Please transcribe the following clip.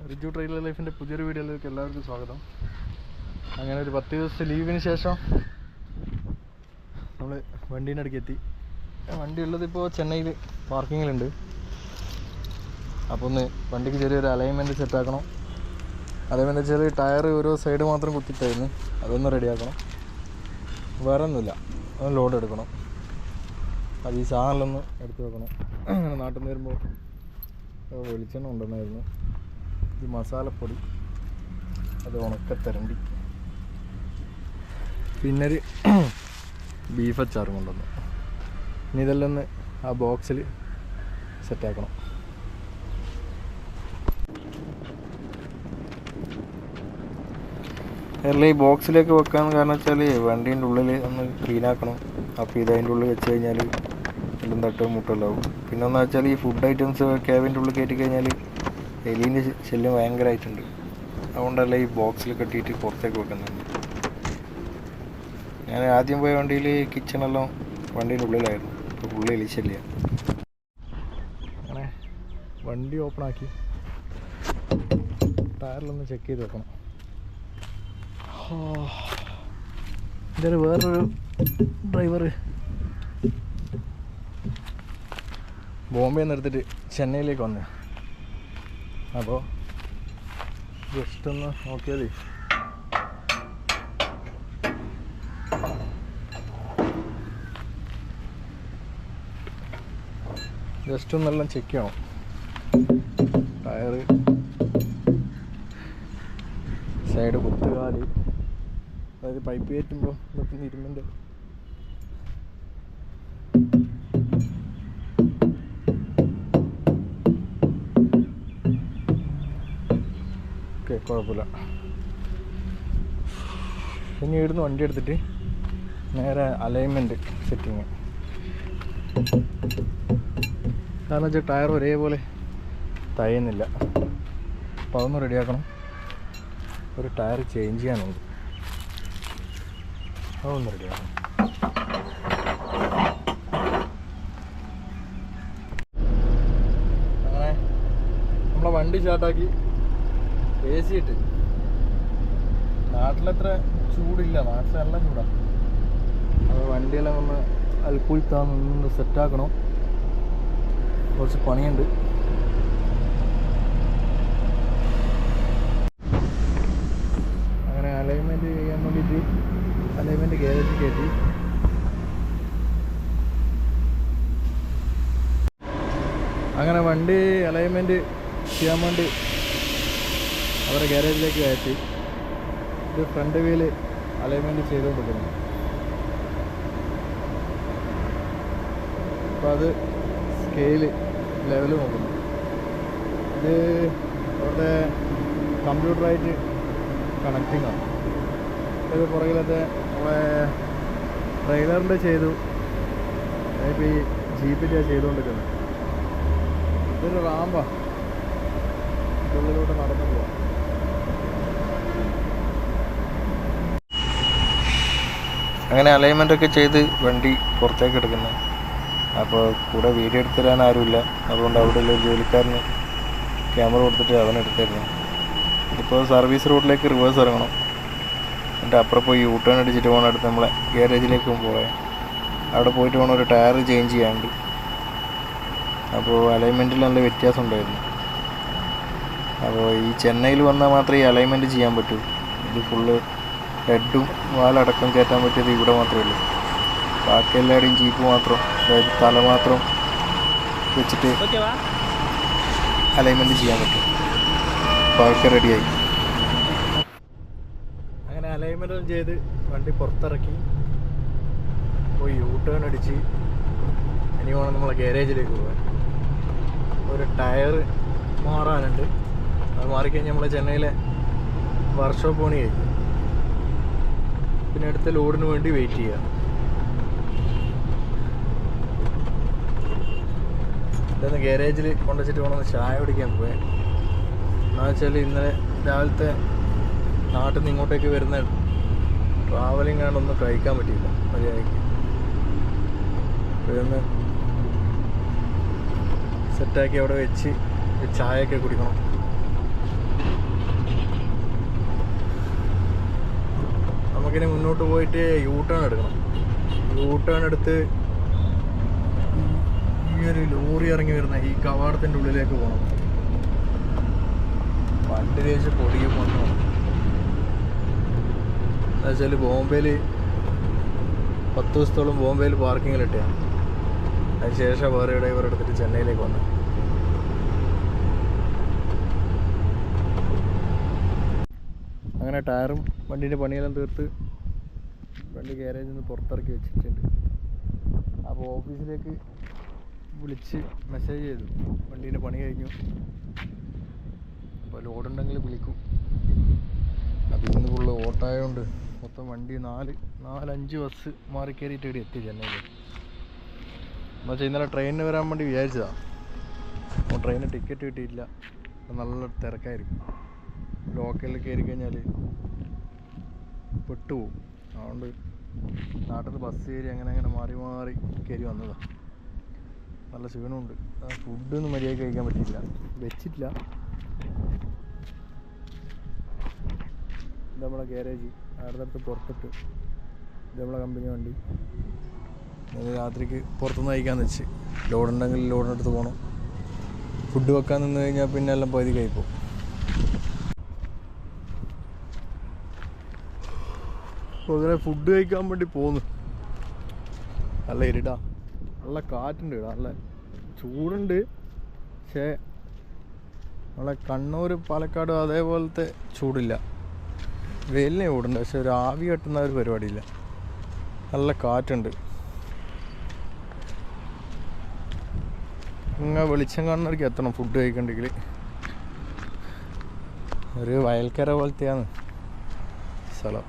Riju trailer ലൈഫിൻ്റെ പുതിയൊരു വീഡിയോയിലേക്ക് എല്ലാവർക്കും സ്വാഗതം. അങ്ങനെ ഒരു 10 ദിവസത്തെ ലീവിന് ശേഷം നമ്മൾ വണ്ടീൻ്റെ അടുക്ക് എത്തി. വണ്ടി ഉള്ളതിപ്പോൾ ചെന്നൈയിൽ പാർക്കിങ്ങിലുണ്ട്. അപ്പോൾ ഒന്ന് വണ്ടിക്ക് ചെറിയൊരു അലൈൻമെൻറ്റ് സെറ്റാക്കണം. അതേപോലെ ചെറിയ ടയർ ഓരോ സൈഡ് മാത്രം കുത്തിട്ടായിരുന്നു, അതൊന്ന് റെഡിയാക്കണം. വേറെ ഒന്നുമില്ല, ഒന്ന് ലോഡ് എടുക്കണം. അത് ഈ സാധനമൊന്ന് എടുത്ത് വെക്കണം. അങ്ങനെ നാട്ടിൽ നിന്ന് വരുമ്പോൾ വെളിച്ചെണ്ണ ഉണ്ടെന്നായിരുന്നു. ഇത് മസാലപ്പൊടി, അത് ഉണക്കത്തരണ്ടി, പിന്നെ ഒരു ബീഫ് അച്ചാറും കൊണ്ടുവന്നു. ഇനി ഇതെല്ലാം ഒന്ന് ആ ബോക്സിൽ സെറ്റാക്കണം. എല്ലാം ഈ ബോക്സിലേക്ക് വെക്കാമെന്ന് കാരണം വെച്ചാൽ വണ്ടീൻ്റെ ഉള്ളിൽ ഒന്ന് ക്ലീനാക്കണം. അപ്പോൾ ഇത് അതിൻ്റെ ഉള്ളിൽ വെച്ച് കഴിഞ്ഞാൽ എല്ലാം തട്ടും മുട്ടെല്ലാവും. പിന്നെ ഒന്ന് വെച്ചാൽ ഈ ഫുഡ് ഐറ്റംസ് ക്യാബിൻ്റെ ഉള്ളിൽ കയറ്റി കഴിഞ്ഞാൽ എലീൻ്റെ ശല്യം ഭയങ്കരമായിട്ടുണ്ട്. അതുകൊണ്ടല്ല ഈ ബോക്സിൽ കെട്ടിയിട്ട് പുറത്തേക്ക് വെക്കുന്നുണ്ട്. ഞാൻ ആദ്യം പോയ വണ്ടിയിൽ കിച്ചണെല്ലാം വണ്ടീൻ്റെ ഉള്ളിലായിരുന്നു. ഇപ്പോൾ ഫുള്ള് എലി ശല്യം. അങ്ങനെ വണ്ടി ഓപ്പണാക്കി ടയറിലൊന്ന് ചെക്ക് ചെയ്ത് വെക്കണം. ഇതൊരു വേറൊരു ഡ്രൈവർ ബോംബെ നിന്ന് എടുത്തിട്ട് ചെന്നൈയിലേക്ക് വന്നേ. അപ്പോൾ ജസ്റ്റ് ഒന്ന് നോക്കിയാൽ ജസ്റ്റ് ഒന്നെല്ലാം ചെക്ക് ചെയ്യണം. ടയറ്, സൈഡ് കുത്തുകാല്, അതായത് പൈപ്പ് കയറ്റുമ്പോൾ വെക്കുന്ന ഇരുമ്പിൻ്റെ ഓക്കെ, കുഴപ്പമില്ല. ഇനി ഇവിടുന്ന് വണ്ടി എടുത്തിട്ട് നേരെ അലൈൻമെൻറ്റ് സെറ്റിങ്. കാരണം വെച്ചാൽ ടയർ ഒരേപോലെ തയ്യുന്നില്ല. അപ്പോൾ അതൊന്ന് റെഡിയാക്കണം. ഒരു ടയർ ചേഞ്ച് ചെയ്യാനുണ്ട്, അതൊന്ന് റെഡിയാക്കണം. അങ്ങനെ നമ്മളെ വണ്ടി സ്റ്റാർട്ടാക്കി AC ഇട്ട്. നാട്ടിലത്ര ചൂടില്ല, നാട്ടിൽ നല്ല ചൂടാണ്. അപ്പോൾ വണ്ടിയെല്ലാം ഒന്ന് അൽക്കുൽത്താന്ന് സെറ്റാക്കണം. കുറച്ച് പണിയുണ്ട്. അങ്ങനെ അലൈൻമെൻറ്റ് ചെയ്യാൻ വേണ്ടിയിട്ട് അലൈൻമെൻറ്റ് ഗാരേജിൽ കയറ്റി. അങ്ങനെ വണ്ടി അലൈൻമെൻറ്റ് ചെയ്യാൻ വേണ്ടി അവരുടെ ഗാരേജിലേക്ക് കയറ്റി. ഇത് ഫ്രണ്ട് വീല് അലൈൻമെൻറ്റ് ചെയ്തുകൊണ്ടിരിക്കുന്നു. അപ്പോൾ അത് സ്കെയില് ലെവൽ നോക്കുന്നു. ഇത് അവരുടെ കമ്പ്യൂട്ടറായിട്ട് കണക്റ്റിംഗ് ആണ്. ഇത് പുറകിലത്തെ നമ്മളെ ട്രെയിലറിൻ്റെ ചെയ്തു, ഇപ്പോൾ ഈ ജീപ്പിൻ്റെ ചെയ്തുകൊണ്ടിരിക്കുന്നത്. ഇതൊരു റാമ്പാണ്, ഉള്ളിലൂടെ നടന്നു പോവാം. അങ്ങനെ അലൈൻമെൻറ്റൊക്കെ ചെയ്ത് വണ്ടി പുറത്തേക്ക് എടുക്കുന്നത്. അപ്പോൾ കൂടെ വീഡിയോ എടുത്തു തരാൻ ആരുമില്ല. അതുകൊണ്ട് അവിടെയുള്ള ഒരു ജോലിക്കാരന് ക്യാമറ കൊടുത്തിട്ട് അവനെടുത്തായിരുന്നു. ഇതിപ്പോൾ സർവീസ് റോഡിലേക്ക് റിവേഴ്സ് ഇറങ്ങണം. എന്നിട്ട് അപ്പുറം പോയി യൂട്ടേൺ അടിച്ചിട്ട് പോകണം. അടുത്ത് നമ്മളെ ഗാരേജിലേക്ക് പോകാൻ. അവിടെ പോയിട്ട് വേണം ഒരു ടയർ ചേഞ്ച് ചെയ്യാണ്ട്. അപ്പോൾ അലൈൻമെൻറ്റിൽ നല്ല വ്യത്യാസം ഉണ്ടായിരുന്നു. അപ്പോൾ ഈ ചെന്നൈയിൽ വന്നാൽ മാത്രമേ ഈ അലൈൻമെൻറ്റ് ചെയ്യാൻ പറ്റൂ. ഇത് ഫുള്ള് ഹെഡും വാലടക്കം കയറ്റാൻ പറ്റിയത് ഇവിടെ മാത്രമേ ഉള്ളൂ. ബാക്കി എല്ലാവരുടെയും ജീപ്പ് മാത്രം, അതായത് തല മാത്രം വെച്ചിട്ട് അലൈൻമെൻറ്റ് ചെയ്യാൻ പറ്റും. അപ്പോൾ അതൊക്കെ റെഡിയായി. അങ്ങനെ അലൈൻമെൻറ്റും ചെയ്ത് വണ്ടി പുറത്തിറക്കി പോയി യൂട്ടേൺ അടിച്ച് ഇനി വേണം നമ്മളെ ഗാരേജിലേക്ക് പോകാൻ. ഒരു ടയർ മാറാനുണ്ട്. അത് മാറിക്കഴിഞ്ഞാൽ നമ്മളെ ചെന്നൈയിലെ വർക്ക്ഷോപ്പ് പണി കഴിഞ്ഞു. പിന്നെ അടുത്ത ലോഡിന് വേണ്ടി വെയിറ്റ് ചെയ്യുക. ഇതൊന്ന് ഗാരേജിൽ കൊണ്ടുവച്ചിട്ട് വേണം ചായ കുടിക്കാൻ പോയാൽ. എന്താ വെച്ചാൽ ഇന്നലെ രാവിലത്തെ നാട്ടിൽ നിന്ന് ഇങ്ങോട്ടേക്ക് വരുന്ന ട്രാവലിംഗ് ആണ്ടൊന്നും കഴിക്കാൻ പറ്റിയില്ല മര്യാദയ്ക്ക്. ഇതൊന്ന് സെറ്റാക്കി അവിടെ വെച്ച് ചായയൊക്കെ കുടിക്കണം. നമുക്കിനി മുന്നോട്ട് പോയിട്ട് യൂ ടേൺ എടുക്കണം. യൂ ടേൺ എടുത്ത് ഈ ഒരു ലോറി ഇറങ്ങി വരുന്ന ഈ കവാടത്തിൻ്റെ ഉള്ളിലേക്ക് പോകണം. വണ്ടി തേച്ച് പൊടിയെ പോകണം. എന്നുവെച്ചാൽ ബോംബെയിൽ 10 ദിവസത്തോളം ബോംബെയിൽ പാർക്കിങ്ങിലിട്ടാണ്. അതിനുശേഷം വേറെ ഡ്രൈവർ എടുത്തിട്ട് ചെന്നൈയിലേക്ക് വന്നു. അങ്ങനെ ടയറും വണ്ടീൻ്റെ പണിയെല്ലാം തീർത്ത് വണ്ടി ഗ്യാരേജിൽ നിന്ന് പുറത്തിറക്കി വെച്ചിട്ടുണ്ട്. അപ്പോൾ ഓഫീസിലേക്ക് വിളിച്ച് മെസ്സേജ് ചെയ്തു, വണ്ടീൻ്റെ പണി കഴിഞ്ഞു, അപ്പോൾ ലോഡുണ്ടെങ്കിൽ വിളിക്കും. അപ്പോൾ ഇന്ന് ഫുള്ള് ഓട്ടമായതുകൊണ്ട് മൊത്തം വണ്ടി 4-5 ബസ് മാറി കയറിയിട്ട് ഇവിടെ എത്തി ചെന്നൈയിൽ. എന്നുവെച്ചാൽ ഇന്നലെ ട്രെയിനിന് വരാൻ വേണ്ടി വിചാരിച്ചതാണ്. അപ്പോൾ ട്രെയിനിന് ടിക്കറ്റ് കിട്ടിയിട്ടില്ല, നല്ല തിരക്കായിരിക്കും. ലോക്കലിൽ കയറി കഴിഞ്ഞാൽ പെട്ടുപോകും. അതുകൊണ്ട് നാട്ടിൽ നിന്ന് ബസ് കയറി അങ്ങനെ മാറി കയറി വന്നതാണ്. നല്ല ക്ഷീണമുണ്ട്. ഫുഡൊന്നും മര്യാദയ്ക്ക് കഴിക്കാൻ പറ്റിയില്ല, വെച്ചിട്ടില്ല. ഇത് നമ്മളെ ഗ്യാരേജ് അടുത്തടുത്ത് പുറത്തിട്ട്, ഇത് നമ്മളെ കമ്പനി വണ്ടി. രാത്രിക്ക് പുറത്തുനിന്ന് കഴിക്കാമെന്ന് വെച്ച്. ലോഡുണ്ടെങ്കിൽ ലോഡിനടുത്ത് പോകണം. ഫുഡ് വെക്കാൻ നിന്ന് കഴിഞ്ഞാൽ പിന്നെ എല്ലാം പകുതി കഴിക്കും. അപ്പോൾ അങ്ങനെ ഫുഡ് കഴിക്കാൻ വേണ്ടി പോന്നു. നല്ല ഇരുടാ, നല്ല കാറ്റുണ്ട്, നല്ല ചൂടുണ്ട്. പക്ഷേ നമ്മളെ കണ്ണൂർ പാലക്കാട് അതേപോലത്തെ ചൂടില്ല. വെയിലിനെ ചൂടുണ്ട്, പക്ഷെ ഒരു ആവി കെട്ടുന്ന ഒരു പരിപാടിയില്ല. നല്ല കാറ്റുണ്ട്. ഇങ്ങനെ വെളിച്ചം കാണുന്നവർക്ക് എത്തണം ഫുഡ് കഴിക്കണ്ടെങ്കിൽ. ഒരു വയൽക്കര പോലത്തെയാണ് സ്ഥലം.